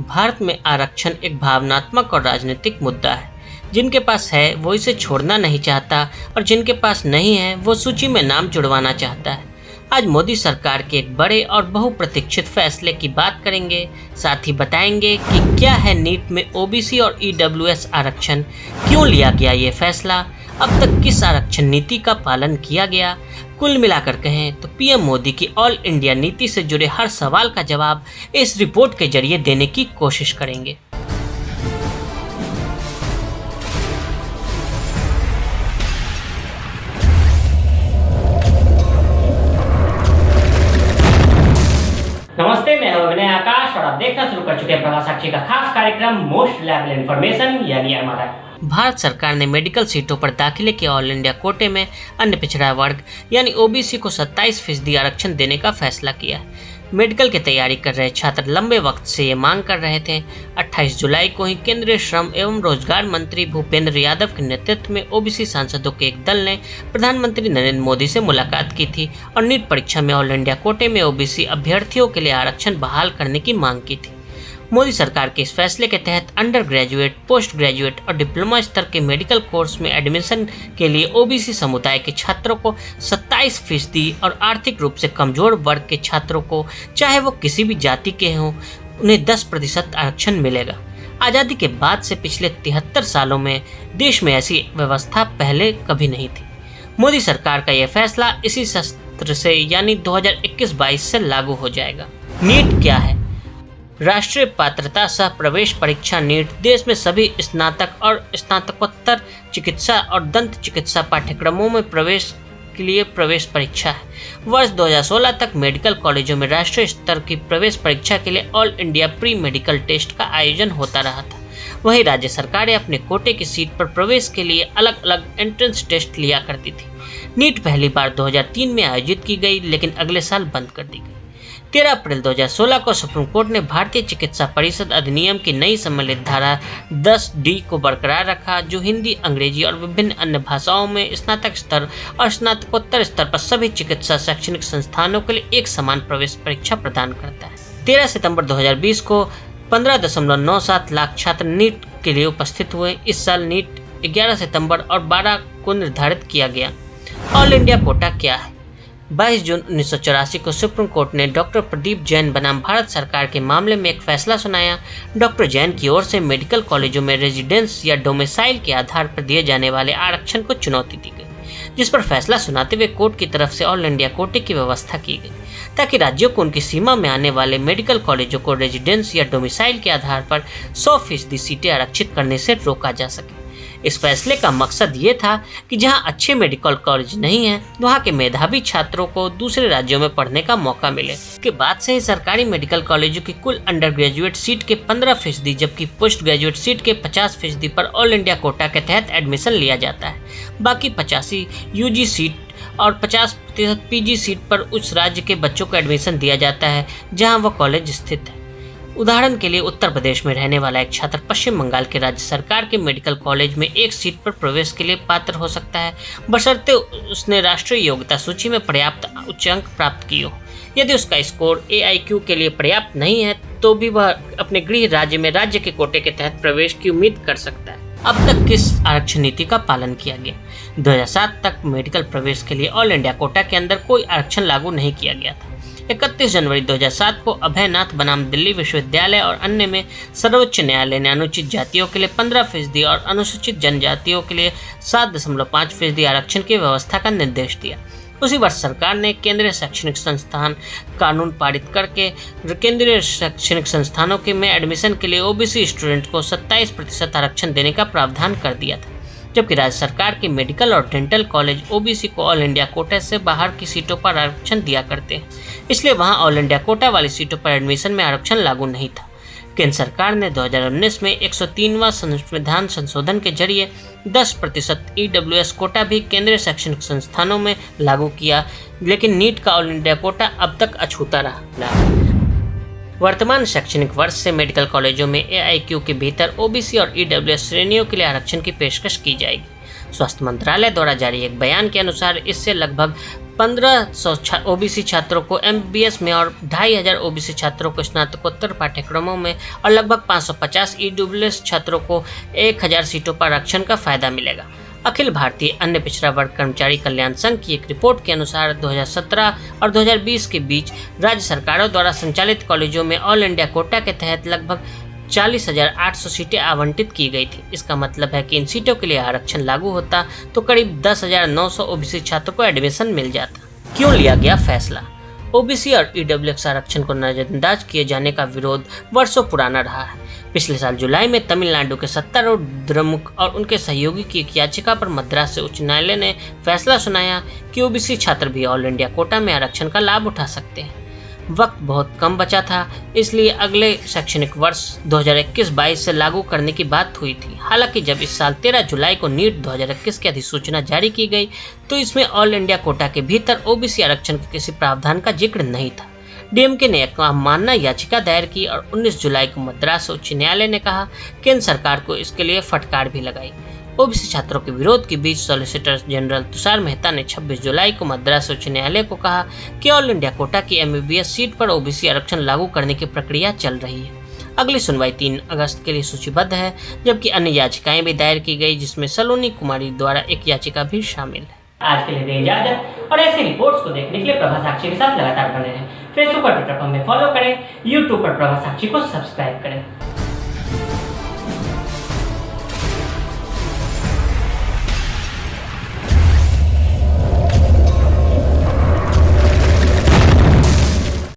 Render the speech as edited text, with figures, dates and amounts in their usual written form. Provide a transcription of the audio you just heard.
भारत में आरक्षण एक भावनात्मक और राजनीतिक मुद्दा है। जिनके पास है वो इसे छोड़ना नहीं चाहता और जिनके पास नहीं है वो सूची में नाम जुड़वाना चाहता है। आज मोदी सरकार के एक बड़े और बहुप्रतीक्षित फैसले की बात करेंगे। साथ ही बताएंगे कि क्या है नीट में ओबीसी और ईडब्ल्यूएस आरक्षण, क्यों लिया गया ये फैसला, अब तक किस आरक्षण नीति का पालन किया गया। कुल मिलाकर कहें तो पीएम मोदी की ऑल इंडिया नीति से जुड़े हर सवाल का जवाब इस रिपोर्ट के जरिए देने की कोशिश करेंगे। नमस्ते, मैं हूं विनय आकाश और आप देखना शुरू कर चुके हैं प्रभात साक्षी का खास कार्यक्रम मोस्ट रिलायबल इन्फॉर्मेशन यानी एमआरआई। भारत सरकार ने मेडिकल सीटों पर दाखिले के ऑल इंडिया कोटे में अन्य पिछड़ा वर्ग यानी ओबीसी को 27% आरक्षण देने का फैसला किया है। मेडिकल की तैयारी कर रहे छात्र लंबे वक्त से ये मांग कर रहे थे। 28 जुलाई को ही केंद्रीय श्रम एवं रोजगार मंत्री भूपेंद्र यादव के नेतृत्व में ओबीसी सांसदों के एक दल ने प्रधानमंत्री नरेंद्र मोदी से मुलाकात की थी और नीट परीक्षा में ऑल इंडिया कोटे में ओबीसी अभ्यर्थियों के लिए आरक्षण बहाल करने की मांग की थी। मोदी सरकार के इस फैसले के तहत अंडर ग्रेजुएट, पोस्ट ग्रेजुएट और डिप्लोमा स्तर के मेडिकल कोर्स में एडमिशन के लिए ओबीसी समुदाय के छात्रों को 27% और आर्थिक रूप से कमजोर वर्ग के छात्रों को, चाहे वो किसी भी जाति के हों, उन्हें 10% आरक्षण मिलेगा। आज़ादी के बाद से पिछले 73 सालों में देश में ऐसी व्यवस्था पहले कभी नहीं थी। मोदी सरकार का यह फैसला इसी सत्र से यानी 2021-22 से लागू हो जाएगा। नीट क्या है? राष्ट्रीय पात्रता सह प्रवेश परीक्षा नीट देश में सभी स्नातक और स्नातकोत्तर चिकित्सा और दंत चिकित्सा पाठ्यक्रमों में प्रवेश के लिए प्रवेश परीक्षा है। वर्ष 2016 तक मेडिकल कॉलेजों में राष्ट्रीय स्तर की प्रवेश परीक्षा के लिए all India pre medical test का आयोजन होता रहा था। वहीं राज्य सरकारें अपने कोटे की सीट पर प्रवेश के लिए अलग अलग एंट्रेंस टेस्ट लिया करती थी। नीट पहली बार 2003 में आयोजित की गई, लेकिन अगले साल बंद कर दी गई। 13 अप्रैल 2016 को सुप्रीम कोर्ट ने भारतीय चिकित्सा परिषद अधिनियम की नई सम्मिलित धारा 10D को बरकरार रखा, जो हिंदी, अंग्रेजी और विभिन्न अन्य भाषाओं में स्नातक स्तर और स्नातकोत्तर स्तर पर सभी चिकित्सा शैक्षणिक संस्थानों के लिए एक समान प्रवेश परीक्षा प्रदान करता है। 13 सितंबर 2020 को 15.97 लाख छात्र नीट के लिए उपस्थित हुए। इस साल नीट 11 सितंबर और 12 को निर्धारित किया गया। ऑल इंडिया कोटा क्या है? 22 जून 1984 को सुप्रीम कोर्ट ने डॉक्टर प्रदीप जैन बनाम भारत सरकार के मामले में एक फैसला सुनाया। डॉक्टर जैन की ओर से मेडिकल कॉलेजों में रेजिडेंस या डोमिसाइल के आधार पर दिए जाने वाले आरक्षण को चुनौती दी गई, जिस पर फैसला सुनाते हुए कोर्ट की तरफ से ऑल इंडिया कोटे की व्यवस्था की गई, ताकि राज्यों को उनकी सीमा में आने वाले मेडिकल कॉलेजों को रेजिडेंस या डोमिसाइल के आधार पर 100% सीटें आरक्षित करने से रोका जा सके। इस फैसले का मकसद ये था कि जहां अच्छे मेडिकल कॉलेज नहीं हैं, वहां के मेधावी छात्रों को दूसरे राज्यों में पढ़ने का मौका मिले। इसके बाद से ही सरकारी मेडिकल कॉलेजों की कुल अंडर ग्रेजुएट सीट के 15%, जबकि पोस्ट ग्रेजुएट सीट के 50% पर ऑल इंडिया कोटा के तहत एडमिशन लिया जाता है। बाकी 85 यूजी सीट और 50% पीजी सीट पर उस राज्य के बच्चों को एडमिशन दिया जाता है जहाँ वह कॉलेज स्थित है। उदाहरण के लिए उत्तर प्रदेश में रहने वाला एक छात्र पश्चिम बंगाल के राज्य सरकार के मेडिकल कॉलेज में एक सीट पर प्रवेश के लिए पात्र हो सकता है, बशर्ते उसने राष्ट्रीय योग्यता सूची में पर्याप्त उच्च अंक प्राप्त किए हो। यदि उसका स्कोर AIQ के लिए पर्याप्त नहीं है तो भी वह अपने गृह राज्य में राज्य के कोटे के तहत प्रवेश की उम्मीद कर सकता है। अब तक किस आरक्षण नीति का पालन किया गया? 2007 तक मेडिकल प्रवेश के लिए ऑल इंडिया कोटा के अंदर कोई आरक्षण लागू नहीं किया गया था। 31 जनवरी 2007 को अभयनाथ बनाम दिल्ली विश्वविद्यालय और अन्य में सर्वोच्च न्यायालय ने अनुसूचित जातियों के लिए 15% और अनुसूचित जनजातियों के लिए 7.5% आरक्षण की व्यवस्था का निर्देश दिया। उसी वर्ष सरकार ने केंद्रीय शैक्षणिक संस्थान कानून पारित करके केंद्रीय शैक्षणिक संस्थानों के में एडमिशन के लिए ओबीसी स्टूडेंट को 27% आरक्षण देने का प्रावधान कर दिया था, जबकि राज्य सरकार के मेडिकल और डेंटल कॉलेज ओबीसी को ऑल इंडिया कोटा से बाहर की सीटों पर आरक्षण दिया करते हैं, इसलिए वहां ऑल इंडिया कोटा वाली सीटों पर एडमिशन में आरक्षण लागू नहीं था। केंद्र सरकार ने 2019 में 103वां संविधान संशोधन के जरिए 10% ईडब्ल्यूएस कोटा भी केंद्रीय शैक्षणिक संस्थानों में लागू किया, लेकिन नीट का ऑल इंडिया कोटा अब तक अछूता रहा। वर्तमान शैक्षणिक वर्ष से मेडिकल कॉलेजों में AIQ के भीतर ओबीसी और ईडब्ल्यूएस श्रेणियों के लिए आरक्षण की पेशकश की जाएगी। स्वास्थ्य मंत्रालय द्वारा जारी एक बयान के अनुसार इससे लगभग 1500 ओबीसी छात्रों को एमबीबीएस में और 2500 ओबीसी छात्रों को स्नातकोत्तर पाठ्यक्रमों में और लगभग 550 ईडब्ल्यूएस छात्रों को 1000 सीटों पर आरक्षण का फायदा मिलेगा। अखिल भारतीय अन्य पिछड़ा वर्ग कर्मचारी कल्याण संघ की एक रिपोर्ट के अनुसार 2017 और 2020 के बीच राज्य सरकारों द्वारा संचालित कॉलेजों में ऑल इंडिया कोटा के तहत लगभग 40,800 सीटें आवंटित की गई थी। इसका मतलब है कि इन सीटों के लिए आरक्षण लागू होता तो करीब 10,900 ओबीसी छात्रों को एडमिशन मिल जाता। क्यों लिया गया फैसला? ओबीसी और ईडब्ल्यूएस आरक्षण को नजरअंदाज किए जाने का विरोध वर्षों पुराना रहा है। पिछले साल जुलाई में तमिलनाडु के सत्तारूढ़ द्रमुक और उनके सहयोगी की एक याचिका पर मद्रास उच्च न्यायालय ने फैसला सुनाया कि ओबीसी छात्र भी ऑल इंडिया कोटा में आरक्षण का लाभ उठा सकते हैं। वक्त बहुत कम बचा था, इसलिए अगले शैक्षणिक वर्ष 2021-22 से लागू करने की बात हुई थी। हालांकि जब इस साल 13 जुलाई को नीट 2021 की अधिसूचना जारी की गई तो इसमें ऑल इंडिया कोटा के भीतर ओबीसी आरक्षण के किसी प्रावधान का जिक्र नहीं था। डीएमके ने एक अवमानना याचिका दायर की और 19 जुलाई को मद्रास उच्च न्यायालय ने कहा केंद्र सरकार को इसके लिए फटकार भी लगाई। ओबीसी छात्रों के विरोध के बीच सॉलिसिटर जनरल तुषार मेहता ने 26 जुलाई को मद्रास उच्च न्यायालय को कहा कि ऑल इंडिया कोटा की एमबीबीएस सीट पर ओबीसी आरक्षण लागू करने की प्रक्रिया चल रही है। अगली सुनवाई 3 अगस्त के लिए सूचीबद्ध है, जबकि अन्य याचिकाएं भी दायर की गई, जिसमें सलोनी कुमारी द्वारा एक याचिका भी शामिल है। आज के लिए दें इजाजत और ऐसी रिपोर्ट्स को देखने के लिए प्रभा साक्षी के साथ लगातार बने रहें। फेसबुक और ट्विटर पर हमें फॉलो करें, यूट्यूब पर प्रभा साक्षी को सब्सक्राइब करें।